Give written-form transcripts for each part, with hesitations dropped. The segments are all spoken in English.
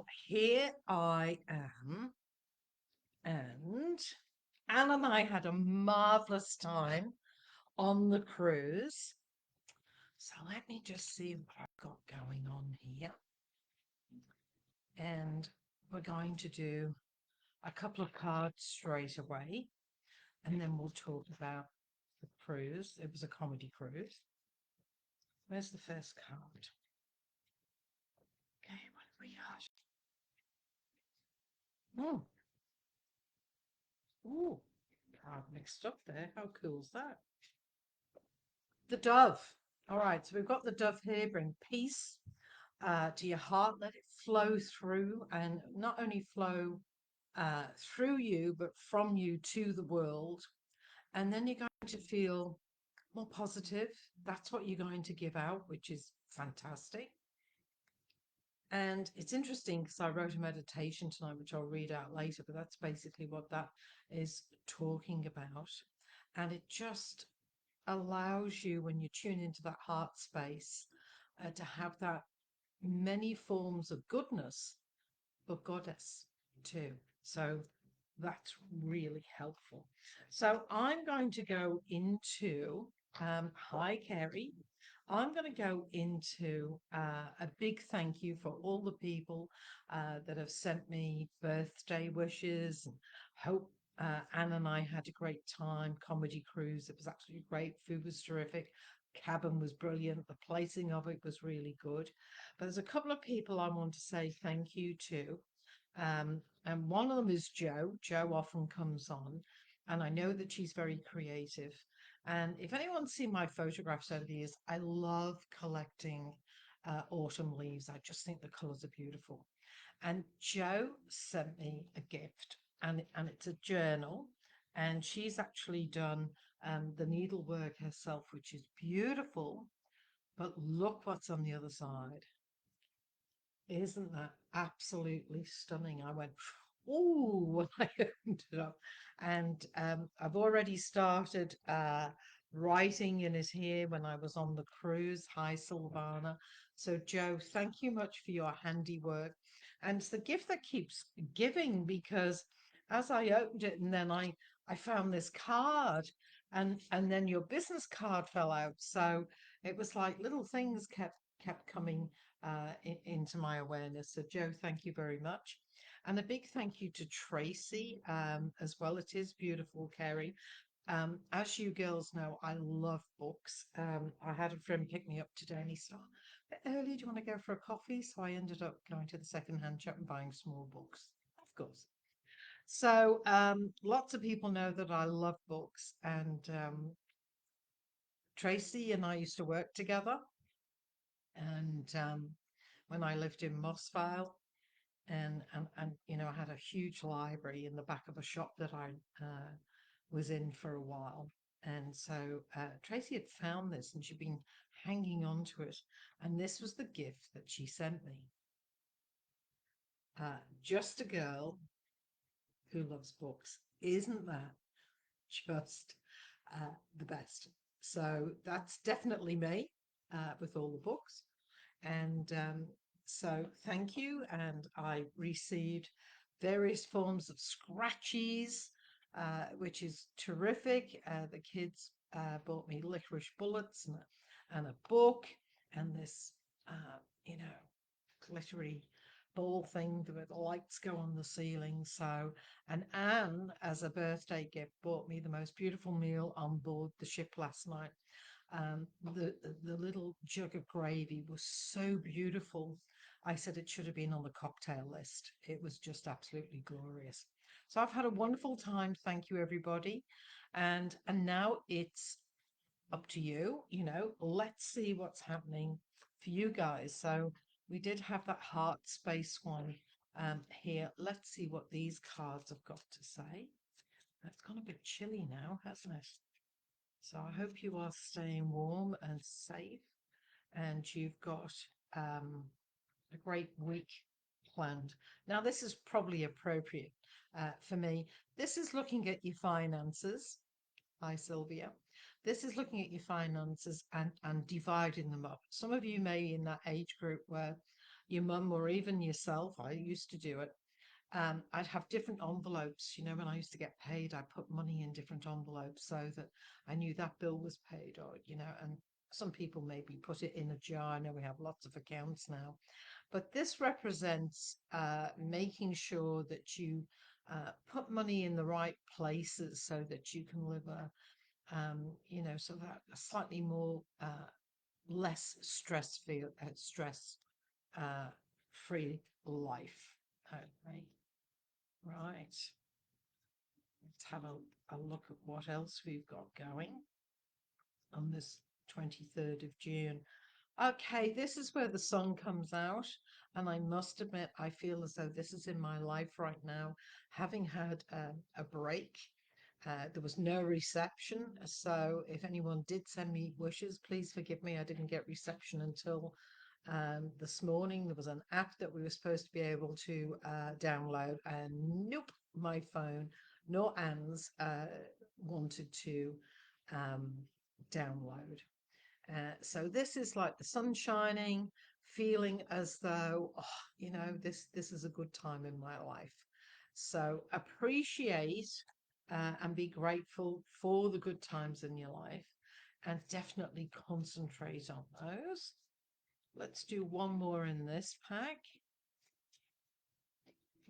So here I am, and Anne and I had a marvelous time on the cruise. So let me just see what I've got going on here. And we're going to do a couple of cards straight away, and then we'll talk about the cruise. It was a comedy cruise. Where's the first card? Okay, what have we got? Oh, ooh, card mixed up there. How cool's that? The dove. All right, so we've got the dove here. Bring peace to your heart. Let it flow through, and not only flow through you, but from you to the world. And then you're going to feel more positive. That's what you're going to give out, which is fantastic. And it's interesting because I wrote a meditation tonight, which I'll read out later, but that's basically what that is talking about. And it just allows you, when you tune into that heart space, to have that many forms of goodness, but goddess too. So that's really helpful. So I'm going to go into, hi, Kerry. I'm going to go into a big thank you for all the people that have sent me birthday wishes. And hope Anne and I had a great time. Comedy cruise. It was absolutely great. Food was terrific. Cabin was brilliant. The placing of it was really good. But there's a couple of people I want to say thank you to. And one of them is Jo. Jo often comes on, and I know that she's very creative. And if anyone's seen my photographs over the years, I love collecting autumn leaves. I just think the colors are beautiful. And Jo sent me a gift, and it's a journal, and she's actually done the needlework herself, which is beautiful. But look what's on the other side. Isn't that absolutely stunning? I went, oh, when I opened it up. And I've already started writing in it here when I was on the cruise. Hi, Silvana. So, Jo, thank you much for your handiwork. And it's the gift that keeps giving, because as I opened it, and then I found this card, and then your business card fell out. So it was like little things kept coming into my awareness. So, Jo, thank you very much. And a big thank you to Tracy as well. It is beautiful, Kerry. As you girls know, I love books. I had a friend pick me up today, and he said, "Oh, a bit early, do you want to go for a coffee?" So I ended up going to the secondhand shop and buying small books, of course. So lots of people know that I love books, and Tracy and I used to work together. And when I lived in Mossvale, and I had a huge library in the back of a shop that I was in for a while. And so Tracy had found this, and she'd been hanging on to it, and this was the gift that she sent me. Just a girl who loves books. Isn't that just the best? So that's definitely me with all the books. And so thank you. And I received various forms of scratchies, which is terrific. The kids bought me licorice bullets and a book, and this, you know, glittery ball thing where the lights go on the ceiling. So, and Anne, as a birthday gift, bought me the most beautiful meal on board the ship last night. The little jug of gravy was so beautiful. I said it should have been on the cocktail list. It was just absolutely glorious. So I've had a wonderful time. Thank you, everybody. And now it's up to you. Let's see what's happening for you guys. So we did have that heart space one here. Let's see what these cards have got to say. It's gone a bit chilly now, hasn't it? So I hope you are staying warm and safe, and you've got a great week planned. Now, this is probably appropriate for me. This is looking at your finances. Hi, Sylvia. This is looking at your finances and dividing them up. Some of you may be in that age group where your mum or even yourself. I used to do it. I'd have different envelopes. You know, when I used to get paid, I put money in different envelopes so that I knew that bill was paid, or, you know, and some people maybe put it in a jar. I know we have lots of accounts now, but this represents making sure that you put money in the right places so that you can live you know, so that a slightly more less stress uh, free life. Okay, right. Let's have a look at what else we've got going on this 23rd of June. Okay, this is where the sun comes out, and I must admit, I feel as though this is in my life right now. Having had a break, there was no reception, so if anyone did send me wishes, please forgive me. I didn't get reception until this morning. There was an app that we were supposed to be able to download, and nope, my phone, nor Anne's, wanted to um, download. So this is like the sun shining, feeling as though, oh, you know, this is a good time in my life. So appreciate and be grateful for the good times in your life, and definitely concentrate on those. Let's do one more in this pack.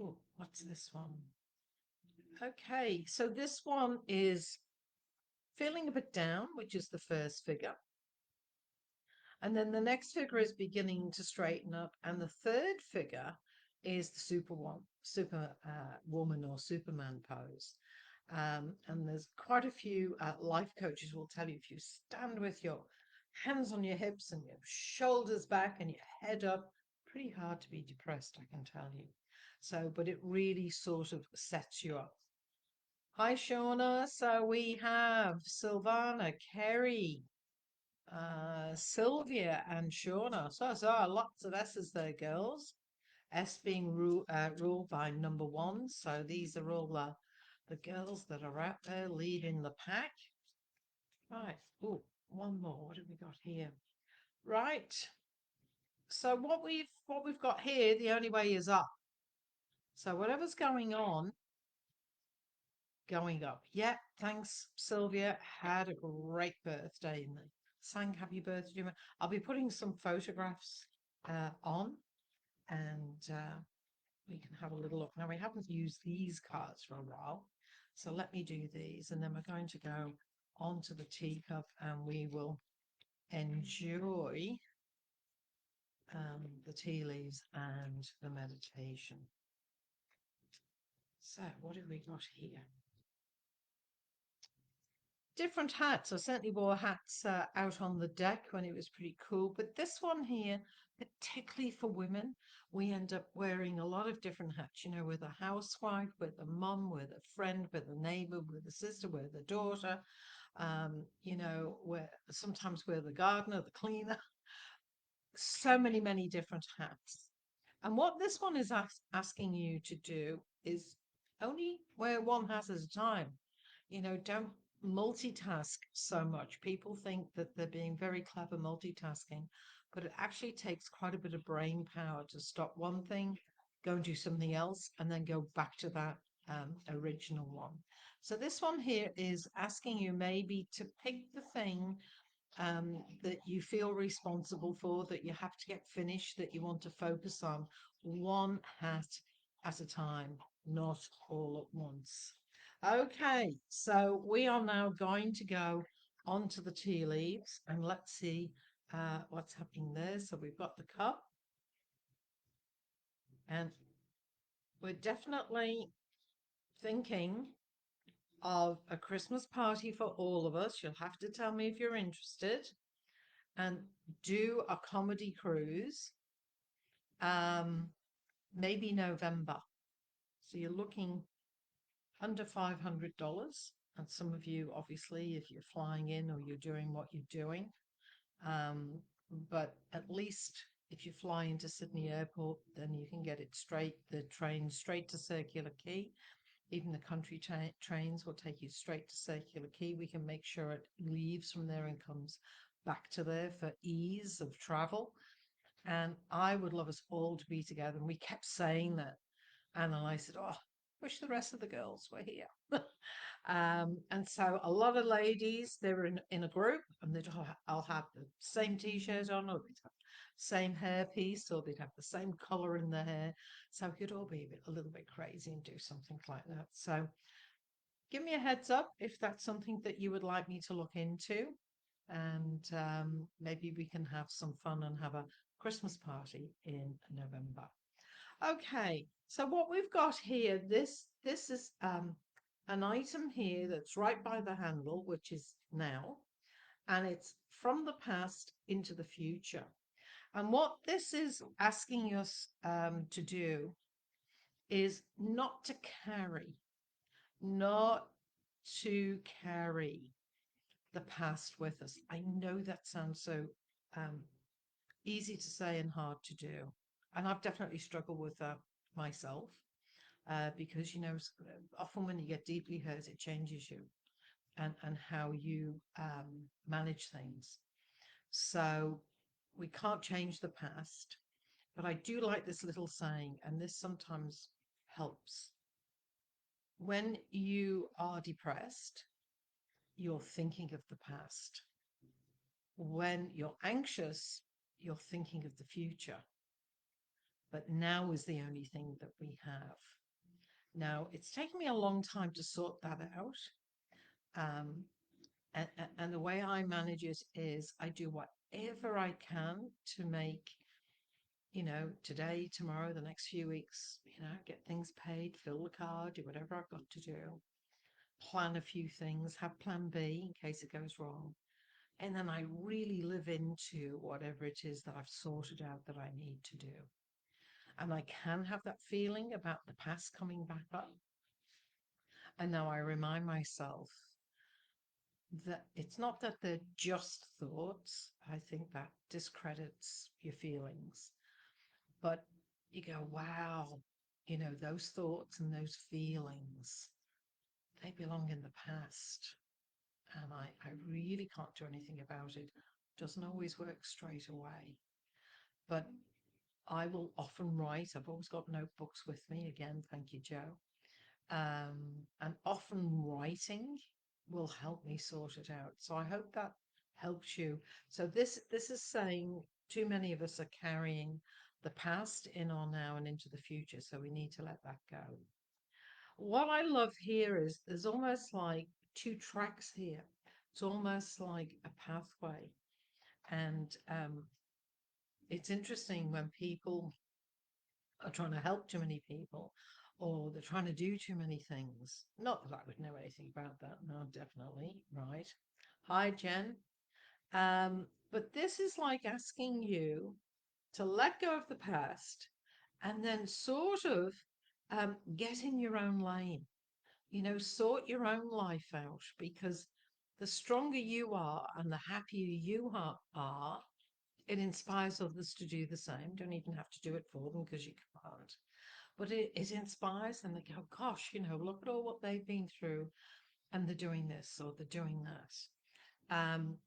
Oh, what's this one? Okay, so this one is feeling a bit down, which is the first figure. And then the next figure is beginning to straighten up. And the third figure is the super woman or Superman pose. And there's quite a few life coaches will tell you, if you stand with your hands on your hips and your shoulders back and your head up, pretty hard to be depressed, I can tell you. So, but it really sort of sets you up. Hi, Shauna. So we have Silvana, Kerry, Sylvia and Shauna. So lots of S's there, girls. S being ruled by number one. So these are all the girls that are out there leading the pack. Right. Oh, one more. What have we got here? Right. So what we've got here, the only way is up. So whatever's going on, going up. Yeah, thanks, Sylvia. Had a great birthday. And sang happy birthday. I'll be putting some photographs on, and we can have a little look. Now, we haven't used these cards for a while, so let me do these, and then we're going to go onto the teacup and we will enjoy the tea leaves and the meditation. So, what have we got here? Different hats. I certainly wore hats out on the deck when it was pretty cool. But this one here, particularly for women, we end up wearing a lot of different hats. You know, with a housewife, with a mum, with a friend, with a neighbor, with a sister, with a daughter. You know, sometimes we're the gardener, the cleaner. So many different hats. And what this one is asking you to do is only wear one hat at a time. You know, don't multitask so much. People think that they're being very clever multitasking, but it actually takes quite a bit of brain power to stop one thing, go and do something else, and then go back to that original one. So this one here is asking you maybe to pick the thing that you feel responsible for, that you have to get finished, that you want to focus on, one hat at a time, not all at once. Okay, so we are now going to go onto the tea leaves and let's see what's happening there. So we've got the cup, and we're definitely thinking of a Christmas party for all of us. You'll have to tell me if you're interested, and do a comedy cruise, um, maybe November. So you're looking under $500. And some of you, obviously, if you're flying in or you're doing what you're doing, but at least if you fly into Sydney Airport, then you can get it straight, the train straight to Circular Quay. Even the country trains will take you straight to Circular Quay. We can make sure it leaves from there and comes back to there for ease of travel. And I would love us all to be together. And we kept saying that. And then I said, oh, wish the rest of the girls were here. And so a lot of ladies, they were in a group and they'd I'll have the same t-shirt on, or they'd have same hair piece, or they'd have the same color in their hair. So we could all be a little bit crazy and do something like that. So give me a heads up if that's something that you would like me to look into. And maybe we can have some fun and have a Christmas party in November. Okay, so what we've got here, this is an item here that's right by the handle, which is now, and it's from the past into the future. And what this is asking us to do is not to carry the past with us. I know that sounds so um, easy to say and hard to do. And I've definitely struggled with that myself because, often when you get deeply hurt, it changes you and how you manage things. So we can't change the past. But I do like this little saying, and this sometimes helps. When you are depressed, you're thinking of the past. When you're anxious, you're thinking of the future. But now is the only thing that we have. Now, it's taken me a long time to sort that out. Um, and the way I manage it is I do whatever I can to make, today, tomorrow, the next few weeks, get things paid, fill the card, do whatever I've got to do, plan a few things, have plan B in case it goes wrong. And then I really live into whatever it is that I've sorted out that I need to do. And I can have that feeling about the past coming back up. And now I remind myself that it's not that they're just thoughts. I think that discredits your feelings. But you go, wow, those thoughts and those feelings, they belong in the past. And I really can't do anything about it. Doesn't always work straight away. But I will often write. I've always got notebooks with me. Again, thank you, Joe. And often writing will help me sort it out. So I hope that helps you. So this is saying too many of us are carrying the past in our now and into the future. So we need to let that go. What I love here is there's almost like two tracks here. It's almost like a pathway. And it's interesting when people are trying to help too many people or they're trying to do too many things. Not that I would know anything about that. No, definitely. Right. Hi, Jen. But this is like asking you to let go of the past and then sort of get in your own lane, sort your own life out because the stronger you are and the happier you are, it inspires others to do the same. Don't even have to do it for them because you can't. But it inspires them. They go, gosh, look at all what they've been through and they're doing this or they're doing that.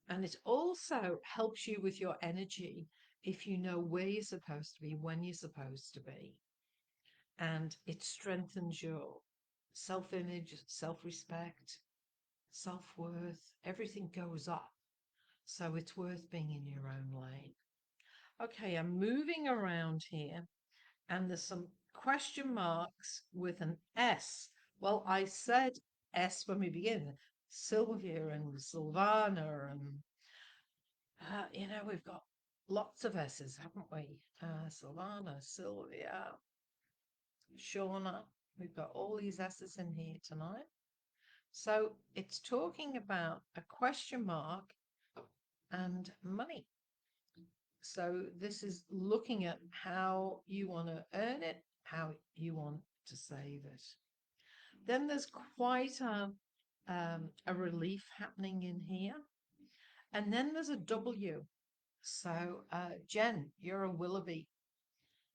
And it also helps you with your energy if you know where you're supposed to be, when you're supposed to be. And it strengthens your self-image, self-respect, self-worth. Everything goes up. So it's worth being in your own lane. Okay, I'm moving around here and there's some question marks with an S. Well, I said S when we begin. Sylvia and Sylvana and, we've got lots of S's, haven't we? Sylvana, Sylvia, Shauna. We've got all these S's in here tonight. So it's talking about a question mark and money. So this is looking at how you want to earn it, how you want to save it. Then there's quite a relief happening in here. And then there's a W. So Jen, you're a Willoughby.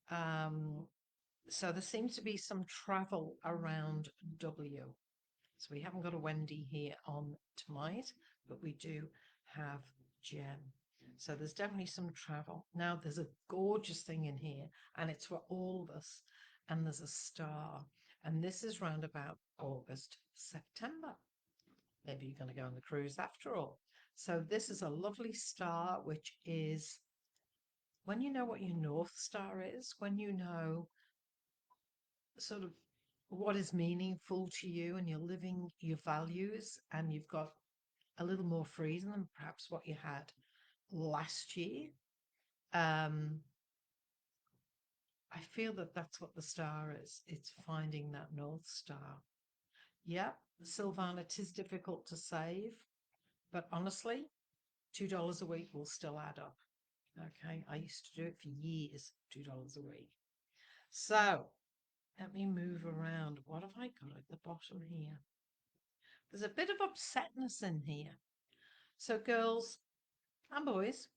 So there seems to be some travel around W. So we haven't got a Wendy here on tonight, but we do have Jen. So there's definitely some travel. Now there's a gorgeous thing in here, and it's for all of us. And there's a star. And this is round about August, September. Maybe you're going to go on the cruise after all. So this is a lovely star, which is when you know what your North Star is, when you know sort of what is meaningful to you and you're living your values and you've got a little more freedom than perhaps what you had last year. I feel that that's what the star is. It's finding that North Star. Yeah, Sylvana, it is difficult to save, but honestly, $2 a week will still add up. Okay, I used to do it for years, $2 a week. So let me move around. What have I got at the bottom here? There's a bit of upsetness in here. So, girls and boys,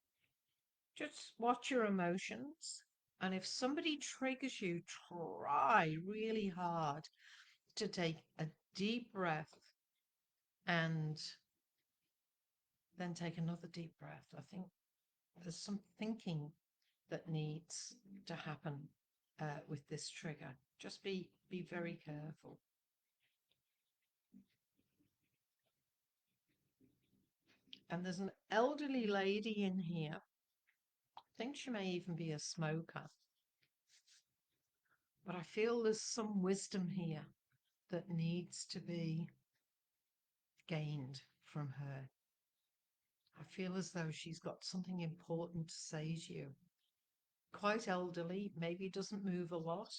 just watch your emotions. And if somebody triggers you, try really hard to take a deep breath and then take another deep breath. I think there's some thinking that needs to happen with this trigger. Just be very careful. And there's an elderly lady in here. I think she may even be a smoker. But I feel there's some wisdom here that needs to be gained from her. I feel as though she's got something important to say to you. Quite elderly, maybe doesn't move a lot.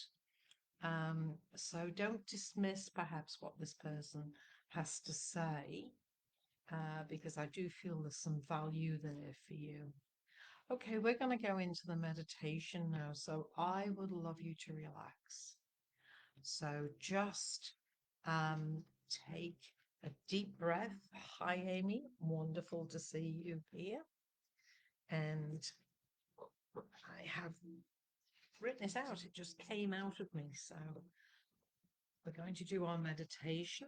So don't dismiss perhaps what this person has to say, because I do feel there's some value there for you. Okay, we're going to go into the meditation now. So I would love you to relax. So just take a deep breath. Hi, Amy. Wonderful to see you here. And I have written it out. It just came out of me. So we're going to do our meditation.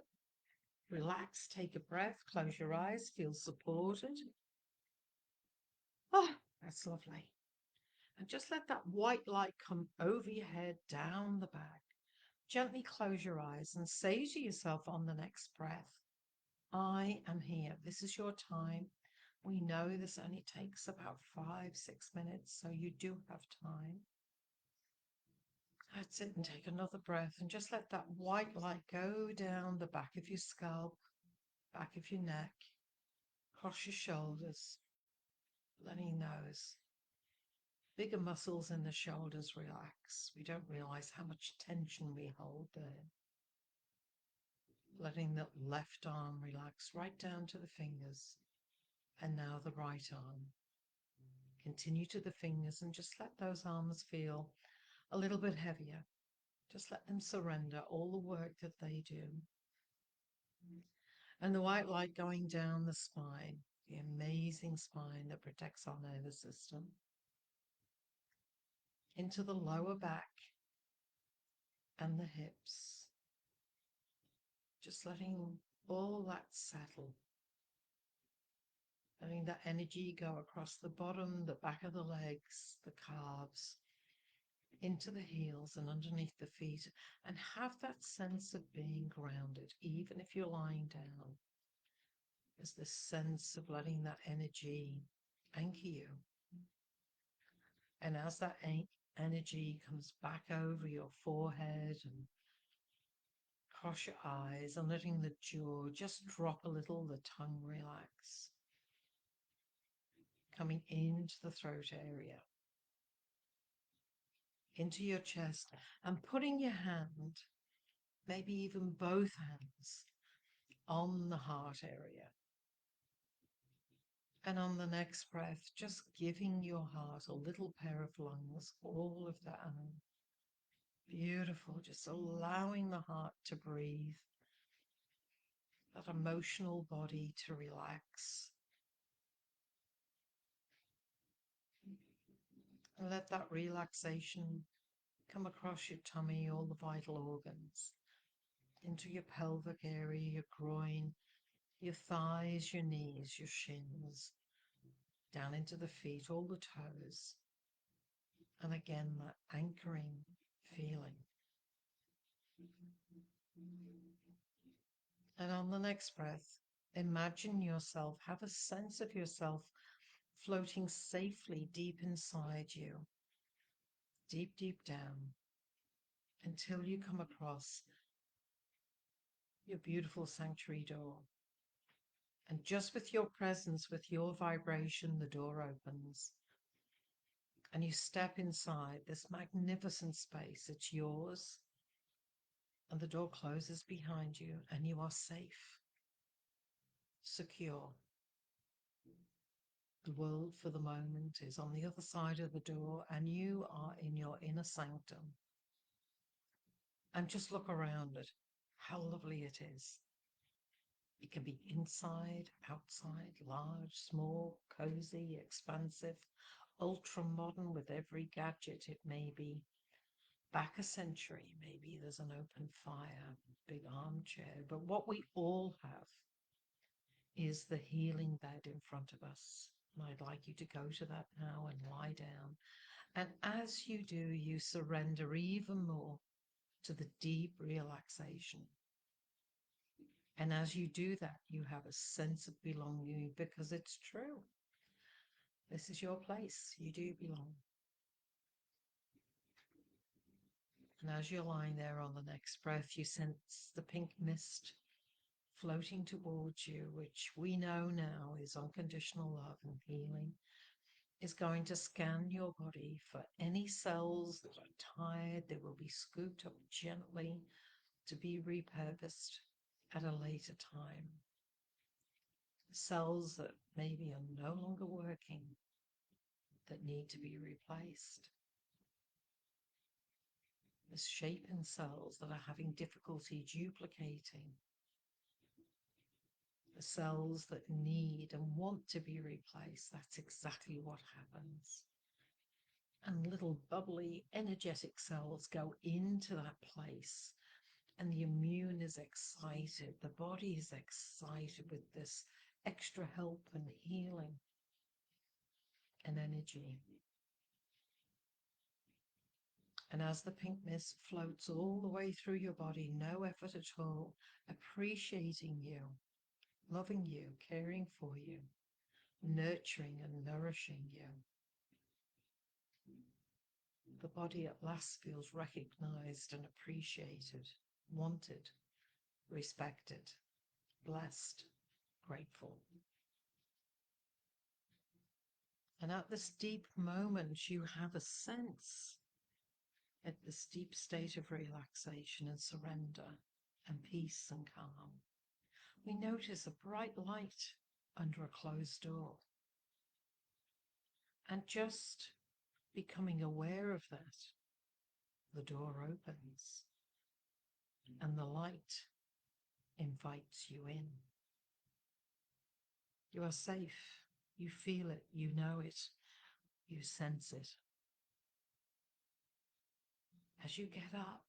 Relax, take a breath, close your eyes, feel supported. Oh, that's lovely. And just let that white light come over your head, down the back. Gently close your eyes and say to yourself on the next breath, I am here. This is your time. We know this only takes about 5-6 minutes, so you do have time. That's it. And take another breath and just let that white light go down the back of your scalp, back of your neck, across your shoulders, letting those bigger muscles in the shoulders relax. We don't realize how much tension we hold there. Letting the left arm relax right down to the fingers. And now the right arm. Continue to the fingers and just let those arms feel a little bit heavier. Just let them surrender all the work that they do. And the white light going down the spine, the amazing spine that protects our nervous system, into the lower back and the hips. Just letting all that settle. Letting that energy go across the bottom, the back of the legs, the calves, into the heels and underneath the feet, and have that sense of being grounded, even if you're lying down. There's this sense of letting that energy anchor you. And as that energy comes back over your forehead and across your eyes and letting the jaw just drop a little, the tongue relax, coming into the throat area, into your chest, and putting your hand, maybe even both hands, on the heart area. And on the next breath, just giving your heart a little pair of lungs, all of that. Beautiful, just allowing the heart to breathe, that emotional body to relax. And let that relaxation come across your tummy, all the vital organs, into your pelvic area, your groin, your thighs, your knees, your shins. down into the feet, all the toes. And again, that anchoring feeling. And on the next breath, imagine yourself, have a sense of yourself floating safely deep inside you, deep, deep down, until you come across your beautiful sanctuary door. And just with your presence, with your vibration, the door opens. And you step inside this magnificent space. It's yours. And the door closes behind you, and you are safe, secure. The world for the moment is on the other side of the door, and you are in your inner sanctum. And just look around at how lovely it is. It can be inside, outside, large, small, cozy, expansive, ultra modern with every gadget it may be. Back a century, maybe there's an open fire, big armchair, but what we all have is the healing bed in front of us. And I'd like you to go to that now and lie down. And as you do, you surrender even more to the deep relaxation. And as you do that, you have a sense of belonging because it's true. This is your place. You do belong. And as you're lying there on the next breath, you sense the pink mist floating towards you, which we know now is unconditional love and healing, is going to scan your body for any cells that are tired. They will be scooped up gently to be repurposed at a later time. Cells that maybe are no longer working, that need to be replaced. Misshapen cells that are having difficulty duplicating. The cells that need and want to be replaced, that's exactly what happens. And little bubbly, energetic cells go into that place. And the immune is excited. The body is excited with this extra help and healing and energy. And as the pink mist floats all the way through your body, no effort at all, appreciating you, loving you, caring for you, nurturing and nourishing you. The body at last feels recognized and appreciated, wanted, respected, blessed, grateful. And at this deep moment, you have a sense at this deep state of relaxation and surrender and peace and calm. We notice a bright light under a closed door. And just becoming aware of that, the door opens and the light invites you in. You are safe. You feel it. You know it. You sense it. As you get up,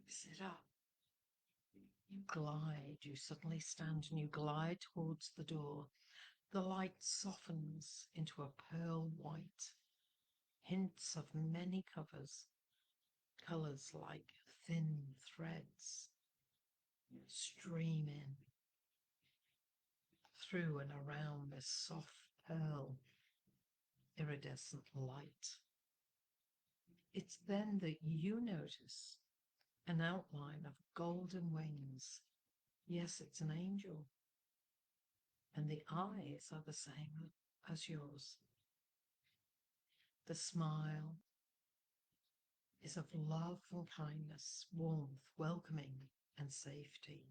sit up, you glide. You suddenly stand and you glide towards the door. The light softens into a pearl white. Hints of many colors like thin threads stream in through and around this soft pearl iridescent light. It's then that you notice an outline of golden wings. Yes, it's an angel. And the eyes are the same as yours. The smile is of love and kindness, warmth, welcoming, and safety.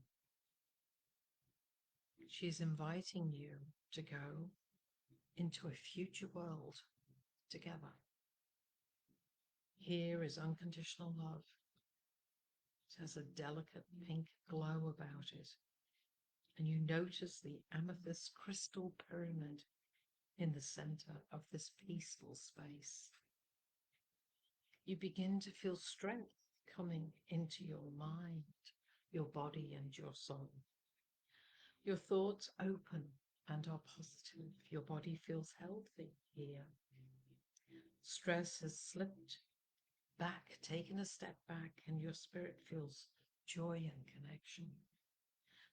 She's inviting you to go into a future world together. Here is unconditional love. It has a delicate pink glow about it. And you notice the amethyst crystal pyramid in the center of this peaceful space. You begin to feel strength coming into your mind, your body, and your soul. Your thoughts open and are positive. Your body feels healthy here. Stress has slipped back, taken a step back, and your spirit feels joy and connection.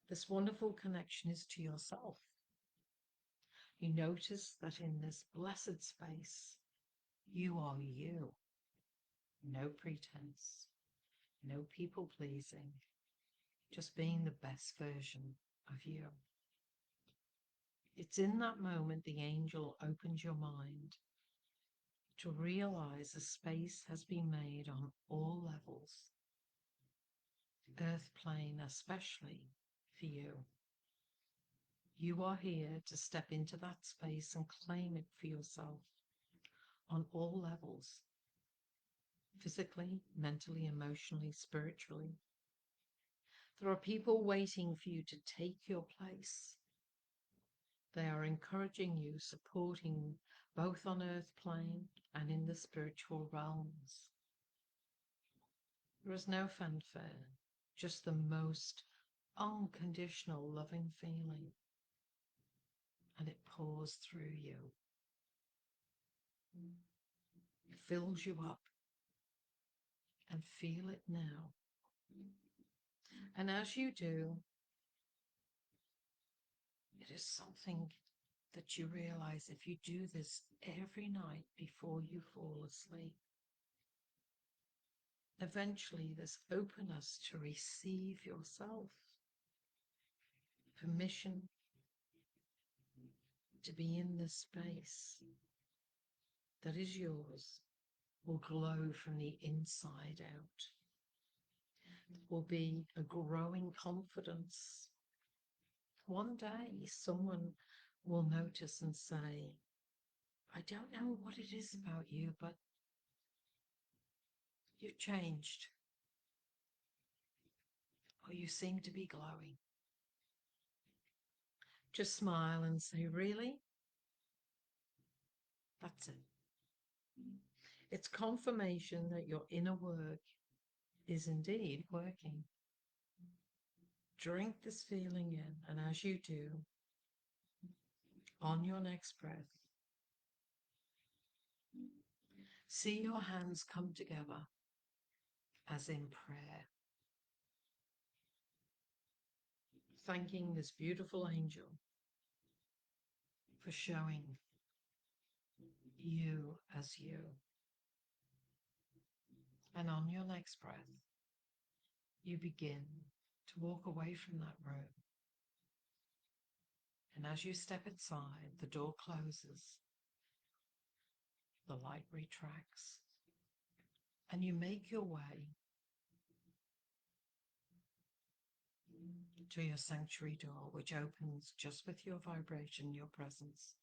This wonderful connection is to yourself. You notice that in this blessed space, you are you. No pretense, no people pleasing, just being the best version of you. It's in that moment the angel opens your mind to realize a space has been made on all levels, earth plane especially for you. You are here to step into that space and claim it for yourself on all levels, physically, mentally, emotionally, spiritually. There are people waiting for you to take your place. They are encouraging you, supporting both on earth plane and in the spiritual realms. There is no fanfare, just the most unconditional loving feeling, and it pours through you. It fills you up, and feel it now. And as you do, it is something that you realize if you do this every night before you fall asleep, eventually this openness to receive yourself, permission to be in this space that is yours, will glow from the inside out. It will be a growing confidence. One day someone will notice and say, I don't know what it is about you, but you've changed, or you seem to be glowing. Just smile and say, really? That's it. It's confirmation that your inner work is indeed working. Drink this feeling in, and as you do, on your next breath, see your hands come together as in prayer, thanking this beautiful angel for showing you as you. And on your next breath, you begin to walk away from that room. And as you step inside, the door closes, the light retracts, and you make your way to your sanctuary door, which opens just with your vibration, your presence,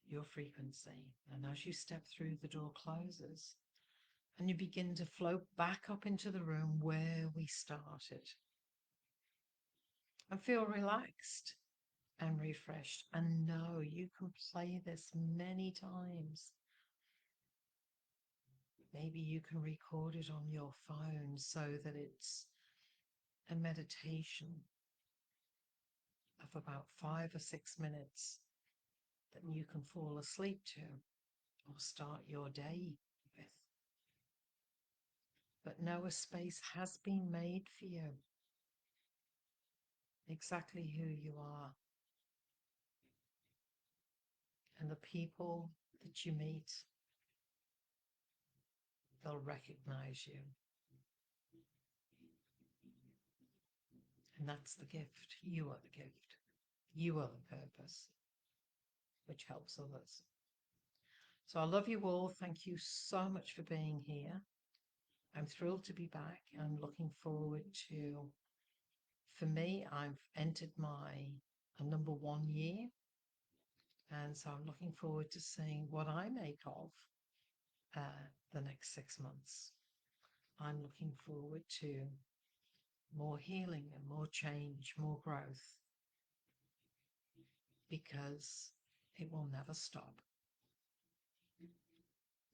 your frequency. And as you step through, the door closes, and you begin to float back up into the room where we started. And feel relaxed and refreshed. And know you can play this many times. Maybe you can record it on your phone so that it's a meditation of about 5 or 6 minutes that you can fall asleep to or start your day with. But know a space has been made for you, exactly who you are. And the people that you meet, they'll recognize you. And that's the gift. You are the gift. You are the purpose, which helps others. So I love you all. Thank you so much for being here. I'm thrilled to be back. I'm looking forward to, for me, I've entered my number 1 year. And so I'm looking forward to seeing what I make of the next 6 months. I'm looking forward to more healing and more change, more growth, because it will never stop.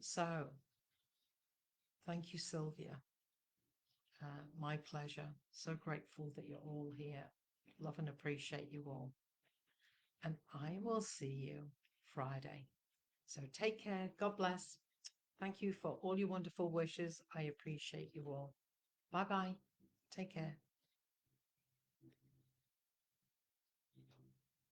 So, thank you, Sylvia. My pleasure. So grateful that you're all here. Love and appreciate you all. and I will see you Friday. So take care. God bless. Thank you for all your wonderful wishes. I appreciate you all. Bye bye. Take care.